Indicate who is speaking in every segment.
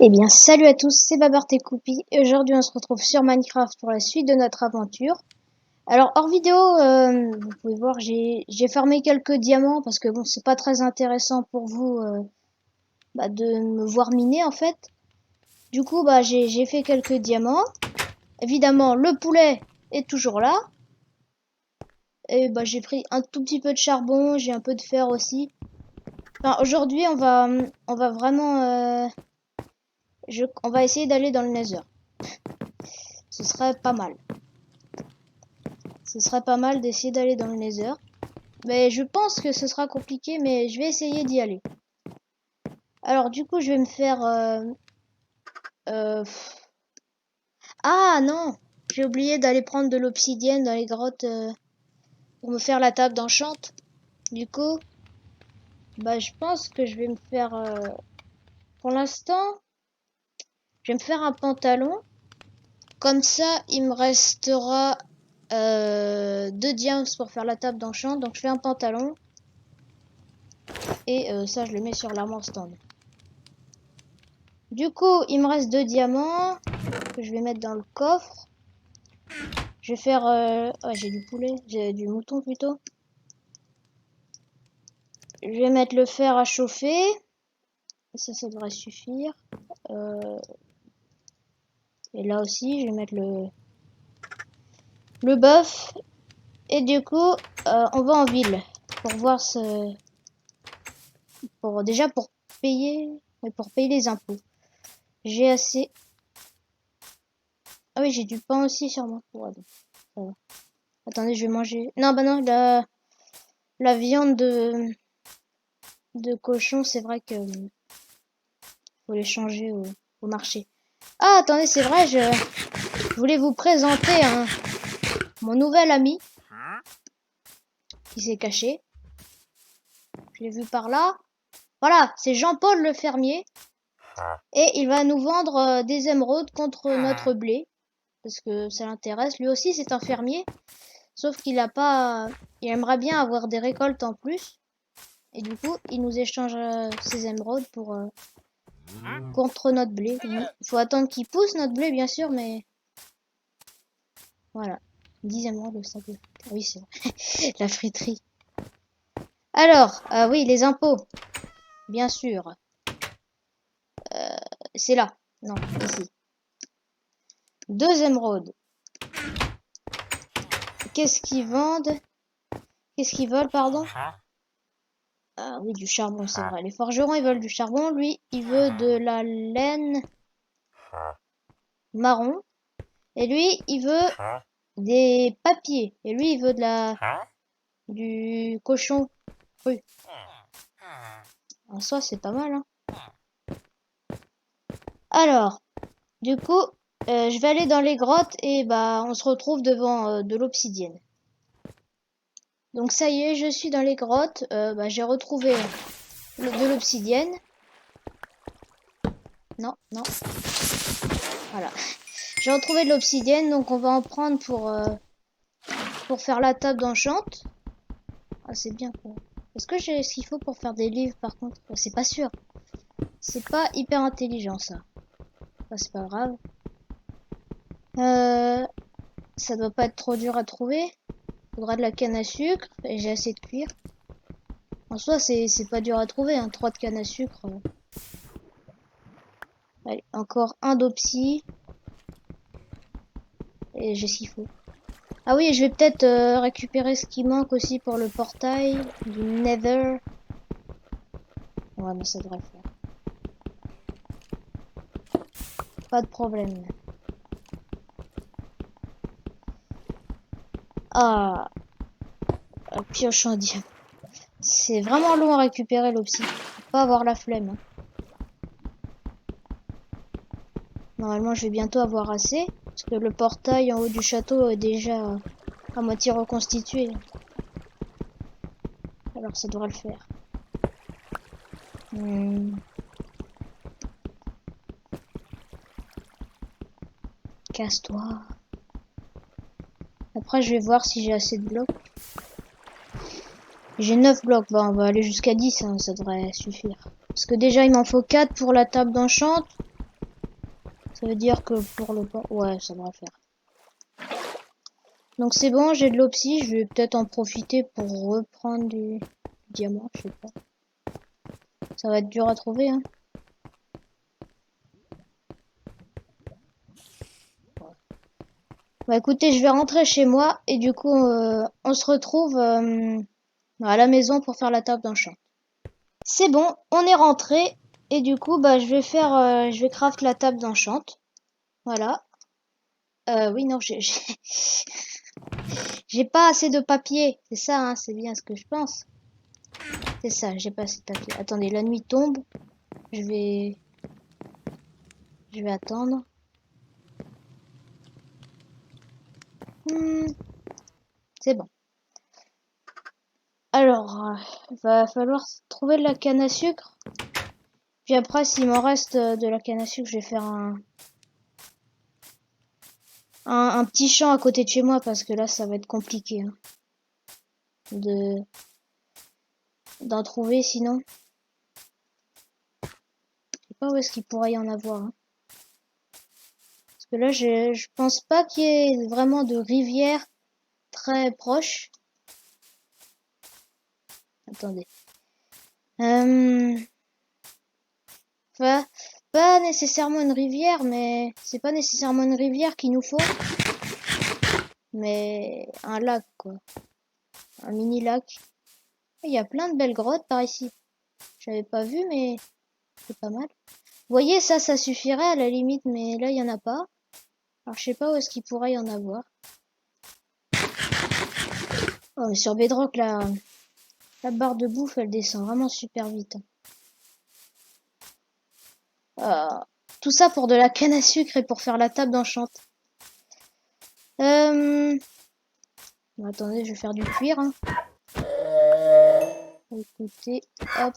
Speaker 1: Eh bien, salut à tous, c'est Babart et Coupi, et aujourd'hui on se retrouve sur Minecraft pour la suite de notre aventure. Alors, hors vidéo, vous pouvez voir, j'ai farmé quelques diamants, parce que bon, c'est pas très intéressant pour vous de me voir miner en fait. Du coup, j'ai fait quelques diamants. Évidemment, le poulet est toujours là. Et j'ai pris un tout petit peu de charbon, j'ai un peu de fer aussi. Enfin, aujourd'hui, on va vraiment... on va essayer d'aller dans le Nether. Ce serait pas mal. Ce serait pas mal d'essayer d'aller dans le Nether. Mais je pense que ce sera compliqué, mais je vais essayer d'y aller. Alors du coup, je vais me faire... Ah non! J'ai oublié d'aller prendre de l'obsidienne dans les grottes pour me faire la table d'enchant. Du coup, je pense que je vais me faire... Pour l'instant, je vais me faire un pantalon. Comme ça, il me restera 2 diams pour faire la table d'enchant. Donc je fais un pantalon. Et ça, je le mets sur l'armor stand. Du coup, il me reste 2 diamants que je vais mettre dans le coffre. Je vais faire... j'ai du poulet, j'ai du mouton plutôt. Je vais mettre le fer à chauffer. Ça devrait suffire. Et là aussi, je vais mettre le bœuf. Et du coup, on va en ville pour voir ce... Déjà pour payer... pour payer les impôts. J'ai assez... Ah oui, j'ai du pain aussi sur moi. Ouais, ça va. Attendez, je vais manger... Non, non, la viande de cochon, c'est vrai que faut les changer au marché. Ah, attendez, c'est vrai, je voulais vous présenter mon nouvel ami qui s'est caché. Je l'ai vu par là. Voilà, c'est Jean-Paul le fermier. Et il va nous vendre des émeraudes contre notre blé. Parce que ça l'intéresse. Lui aussi, c'est un fermier. Sauf qu'il a pas... Il aimerait bien avoir des récoltes en plus. Et du coup, il nous échange ses émeraudes pour... contre notre blé. Il faut attendre qu'il pousse notre blé, bien sûr, mais... Voilà. 10 émeraudes, ça peut... Oui, c'est vrai. La friterie. Alors, oui, les impôts. Bien sûr. C'est là. Non, ici. 2 émeraudes. Qu'est-ce qu'ils vendent? Qu'est-ce qu'ils veulent, pardon? Ah oui, du charbon, c'est vrai. Les forgerons, ils veulent du charbon. Lui, il veut de la laine marron. Et lui, il veut des papiers. Et lui, il veut du cochon cru. En soi, c'est pas mal, hein. Alors, du coup, je vais aller dans les grottes et on se retrouve devant de l'obsidienne. Donc ça y est, je suis dans les grottes. J'ai retrouvé de l'obsidienne. Non, non. Voilà. J'ai retrouvé de l'obsidienne, donc on va en prendre pour faire la table d'enchant. Ah, c'est bien quoi. Est-ce que j'ai ce qu'il faut pour faire des livres par contre? C'est pas sûr. C'est pas hyper intelligent ça. C'est pas grave. Ça doit pas être trop dur à trouver. Faudra de la canne à sucre et j'ai assez de cuir. En soi, c'est pas dur à trouver, hein. 3 de canne à sucre. Allez, encore un d'opsy. Et j'ai ce qu'il faut. Ah oui, je vais peut-être récupérer ce qui manque aussi pour le portail du Nether. Ouais, mais ça devrait le faire. Pas de problème. Ah, pioche en diamant. C'est vraiment long à récupérer l'opsie. Faut pas avoir la flemme, hein. Normalement, je vais bientôt avoir assez. Parce que le portail en haut du château est déjà à moitié reconstitué. Alors ça devrait le faire. Casse-toi. Après, je vais voir si j'ai assez de blocs. J'ai 9 blocs. On va aller jusqu'à 10, hein, ça devrait suffire. Parce que déjà, il m'en faut 4 pour la table d'enchant. Ça veut dire que pour le port... Ouais, ça va faire. Donc c'est bon, j'ai de l'opsie. Je vais peut-être en profiter pour reprendre du diamant, je sais pas. Ça va être dur à trouver, hein. Bah écoutez, je vais rentrer chez moi et du coup, on se retrouve à la maison pour faire la table d'enchant. C'est bon, on est rentré et du coup, bah je vais craft la table d'enchant. Voilà. Oui, non, j'ai pas assez de papier. C'est ça, hein, c'est bien ce que je pense. C'est ça, j'ai pas assez de papier. Attendez, la nuit tombe. Je vais, je vais attendre. Hmm, c'est bon. Alors, va falloir trouver de la canne à sucre. Puis après, s'il m'en reste de la canne à sucre, je vais faire un petit champ à côté de chez moi parce que là, ça va être compliqué hein, de d'en trouver sinon. Je sais pas où est-ce qu'il pourrait y en avoir. Hein. Parce que là, je pense pas qu'il y ait vraiment de rivière très proche. Attendez. Euh, pas nécessairement une rivière, mais c'est pas nécessairement une rivière qu'il nous faut, mais un lac quoi, un mini lac. Il y a plein de belles grottes par ici. J'avais pas vu, mais c'est pas mal. Vous voyez, ça suffirait à la limite, mais là il y en a pas. Alors je sais pas où est-ce qu'il pourrait y en avoir. Oh, mais sur Bedrock la barre de bouffe elle descend vraiment super vite. Tout ça pour de la canne à sucre et pour faire la table d'enchant. Bon, attendez, je vais faire du cuir. Hein. Écoutez, hop.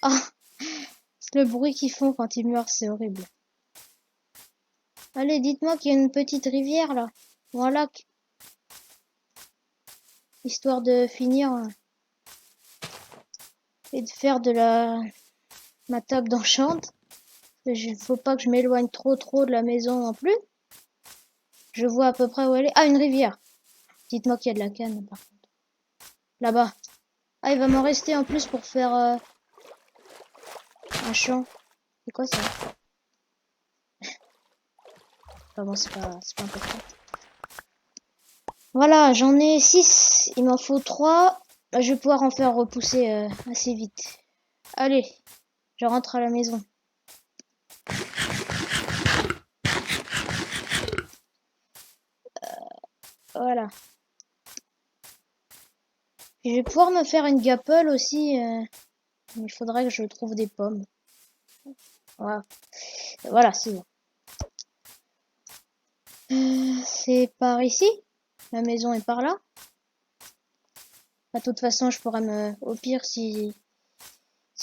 Speaker 1: Ah, le bruit qu'ils font quand ils meurent, c'est horrible. Allez, dites-moi qu'il y a une petite rivière là, ou un lac, histoire de finir et de faire de ma table d'enchant. Il faut pas que je m'éloigne trop de la maison non plus. Je vois à peu près où elle est. Ah, une rivière. Dites-moi qu'il y a de la canne par contre. Là-bas. Ah, il va m'en rester en plus pour faire un champ. C'est quoi ça? Enfin bon, c'est pas important. Voilà, j'en ai 6. Il m'en faut 3. Je vais pouvoir en faire repousser assez vite. Allez, je rentre à la maison. Voilà. Et je vais pouvoir me faire une gapple aussi. Mais il faudrait que je trouve des pommes. Voilà, voilà c'est bon. C'est par ici. La maison est par là. De toute façon, je pourrais au pire, si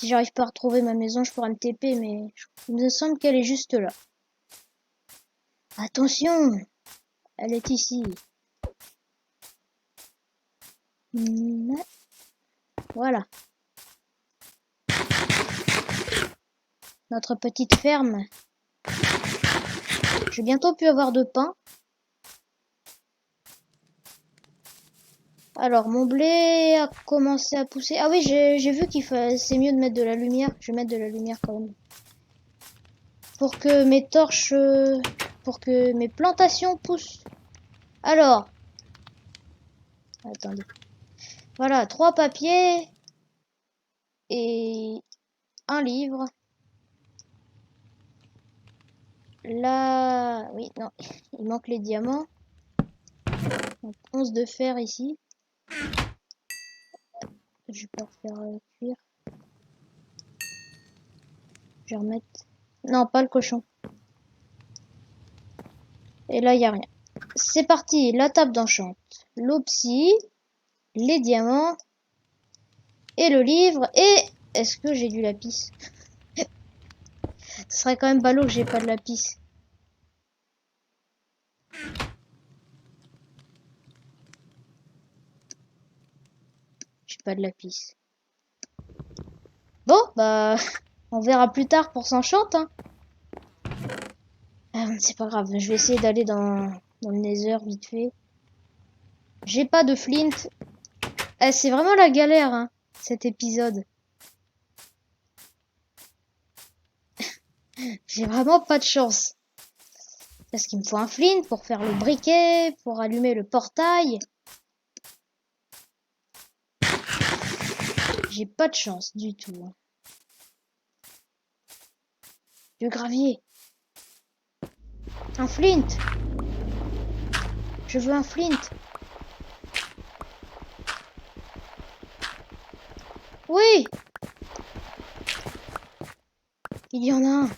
Speaker 1: j'arrive pas à retrouver ma maison, je pourrais me TP, mais il me semble qu'elle est juste là. Attention, elle est ici. Voilà. Notre petite ferme. Je vais bientôt plus avoir de pain. Alors, mon blé a commencé à pousser. Ah oui, j'ai vu c'est mieux de mettre de la lumière. Je vais mettre de la lumière quand même. Pour que mes torches... pour que mes plantations poussent. Alors... Attendez. Voilà, 3 papiers. Et un livre. Là... Oui, non. Il manque les diamants. Donc 11 de fer ici. Je vais pas refaire cuire. Je vais remettre... Non, pas le cochon. Et là, il n'y a rien. C'est parti, la table d'enchant. L'opsie, les diamants, et le livre, et... Est-ce que j'ai du lapis? Ce serait quand même ballot que j'ai pas de lapis. J'ai pas de lapis. Bon, bah... On verra plus tard pour s'enchanter, hein. C'est pas grave, je vais essayer d'aller dans le Nether vite fait. J'ai pas de flint. C'est vraiment la galère, hein, cet épisode. J'ai vraiment pas de chance. Parce qu'il me faut un flint pour faire le briquet, pour allumer le portail. J'ai pas de chance du tout, hein. Du gravier. Un flint. Je veux un flint. Oui. Il y en a un.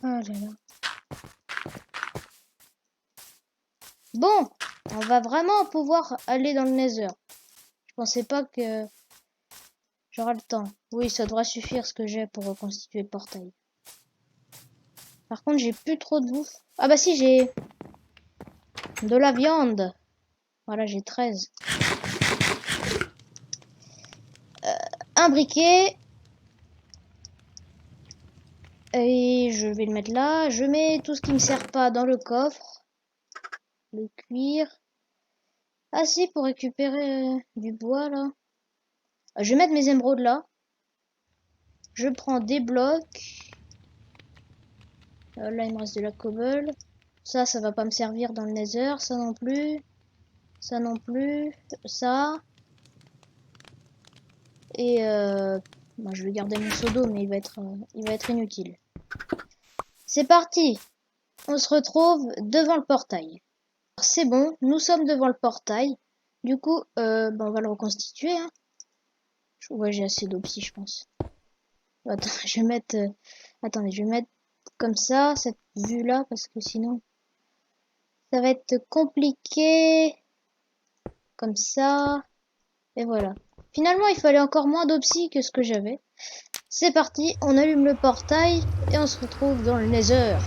Speaker 1: Ah là là. Bon, on va vraiment pouvoir aller dans le Nether. Je pensais pas que j'aurai le temps. Oui, ça devrait suffire ce que j'ai pour reconstituer le portail. Par contre, j'ai plus trop de bouffe. Ah bah si, j'ai de la viande. Voilà, j'ai 13. Un briquet. Et je vais le mettre là. Je mets tout ce qui me sert pas dans le coffre. Le cuir. Ah si, pour récupérer du bois là. Je vais mettre mes émeraudes là. Je prends des blocs. Là, il me reste de la cobble. Ça va pas me servir dans le Nether. Ça non plus. Ça non plus. Ça. Et bah, je vais garder mon seau d'eau, mais il va être inutile. C'est parti. On se retrouve devant le portail. C'est bon, nous sommes devant le portail. Du coup, bah, on va le reconstituer, hein. Ouais, j'ai assez d'eau psy, je pense. Attends, je vais mettre... attendez, je vais mettre comme ça, cette vue-là, parce que sinon... ça va être compliqué. Comme ça. Et voilà. Finalement, il fallait encore moins d'eau psy que ce que j'avais. C'est parti, on allume le portail et on se retrouve dans le Nether.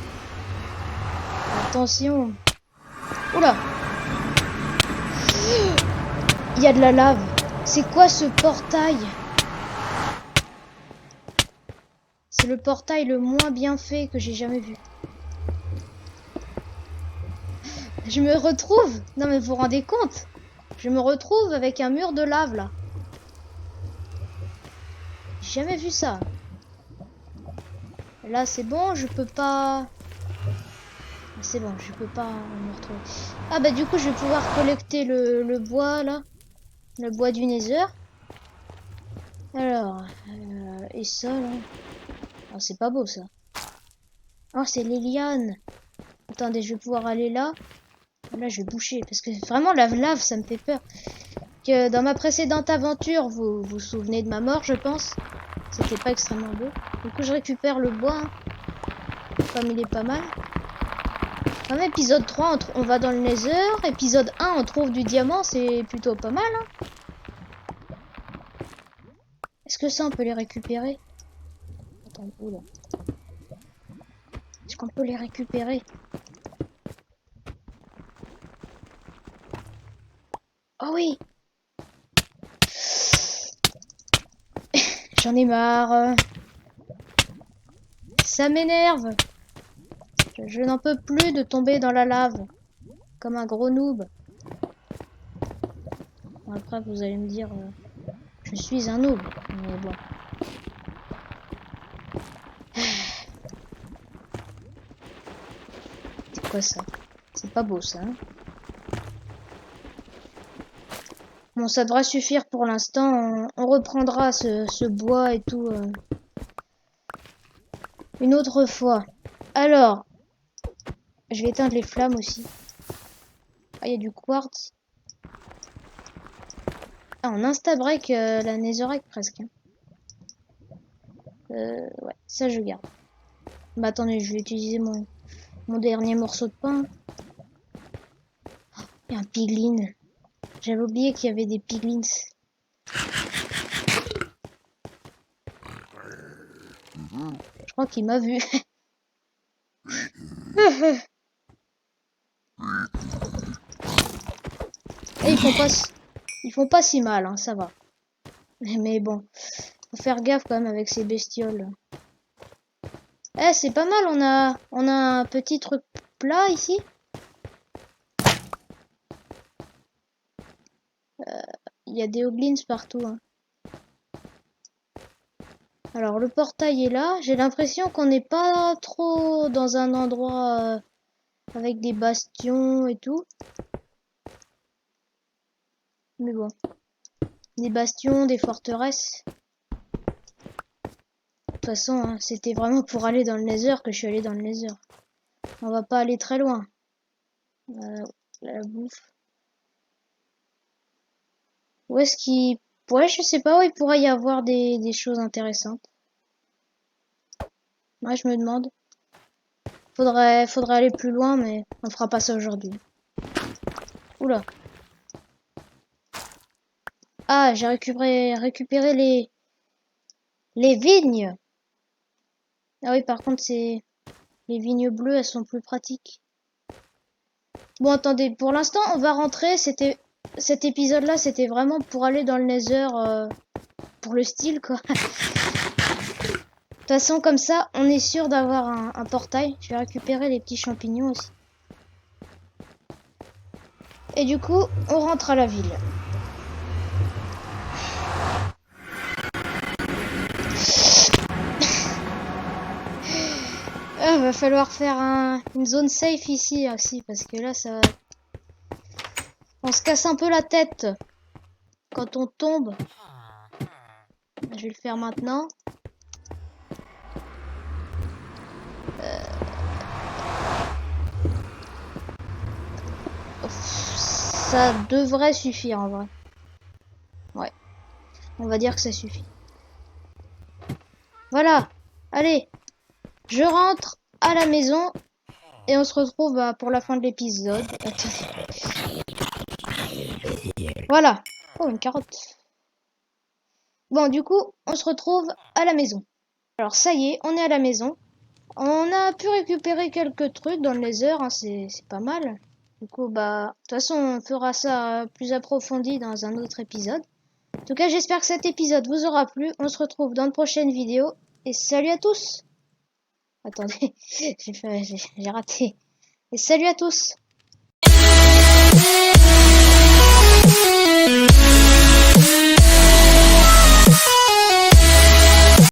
Speaker 1: Attention. Oula. Il y a de la lave. C'est quoi ce portail? C'est le portail le moins bien fait que j'ai jamais vu. Je me retrouve... Non mais vous vous rendez compte? Je me retrouve avec un mur de lave là. J'ai jamais vu ça. Là c'est bon, je peux pas... C'est bon, je peux pas me retrouver. Ah bah du coup je vais pouvoir collecter le bois là. Le bois du Nether. Alors, et ça là. Oh, c'est pas beau ça. Oh, c'est les lianes. Attendez, je vais pouvoir aller là. Là, je vais boucher parce que vraiment la lave, ça me fait peur. Que dans ma précédente aventure, vous vous souvenez de ma mort, je pense. C'était pas extrêmement beau. Du coup, je récupère le bois, hein, comme il est pas mal. Dans épisode 3, on va dans le Nether. Épisode 1, on trouve du diamant, c'est plutôt pas mal, hein. Est-ce que ça, on peut les récupérer? Attends, oula. Est-ce qu'on peut les récupérer? Oh oui! J'en ai marre. Ça m'énerve. Je n'en peux plus de tomber dans la lave. Comme un gros noob. Bon, après, vous allez me dire... je suis un noob. Mais bon. C'est quoi ça? C'est pas beau ça, hein? Bon, ça devrait suffire pour l'instant. On reprendra ce bois et tout une autre fois. Alors, je vais éteindre les flammes aussi. Ah, il y a du quartz. Ah, on insta-break la netherrack presque, hein. Ouais, ça je garde. Bah attendez, je vais utiliser mon dernier morceau de pain. Oh, il y a un piglin. J'avais oublié qu'il y avait des piglins. Je crois qu'il m'a vu. Et ils font pas si mal, hein, ça va. Mais bon. Faut faire gaffe quand même avec ces bestioles. Eh, c'est pas mal, on a un petit truc plat ici. Il y a des hoglins partout. Hein. Alors le portail est là. J'ai l'impression qu'on n'est pas trop dans un endroit avec des bastions et tout. Mais bon. Des bastions, des forteresses. De toute façon, hein, c'était vraiment pour aller dans le Nether que je suis allé dans le Nether. On va pas aller très loin. La bouffe. Où est-ce qu'il... Ouais, je sais pas où il pourrait y avoir des choses intéressantes. Moi, je me demande. Faudrait aller plus loin, mais on fera pas ça aujourd'hui. Oula. Ah, j'ai récupéré les vignes. Ah oui, par contre, c'est les vignes bleues, elles sont plus pratiques. Bon, attendez, pour l'instant, on va rentrer. Cet épisode-là, c'était vraiment pour aller dans le Nether, pour le style, quoi. De toute façon, comme ça, on est sûr d'avoir un portail. Je vais récupérer les petits champignons aussi. Et du coup, on rentre à la ville. Ah, va falloir faire une zone safe ici aussi, parce que là, ça... On se casse un peu la tête quand on tombe. Je vais le faire maintenant. Ça devrait suffire en vrai. Ouais, on va dire que ça suffit. Voilà, allez, je rentre à la maison et on se retrouve pour la fin de l'épisode. Voilà. Oh, une carotte. Bon, du coup, on se retrouve à la maison. Alors ça y est, on est à la maison. On a pu récupérer quelques trucs dans le Nether, hein, c'est pas mal. Du coup, bah, de toute façon, on fera ça plus approfondi dans un autre épisode. En tout cas, j'espère que cet épisode vous aura plu. On se retrouve dans de prochaines vidéos. Et salut à tous! Attendez, j'ai raté. Et salut à tous!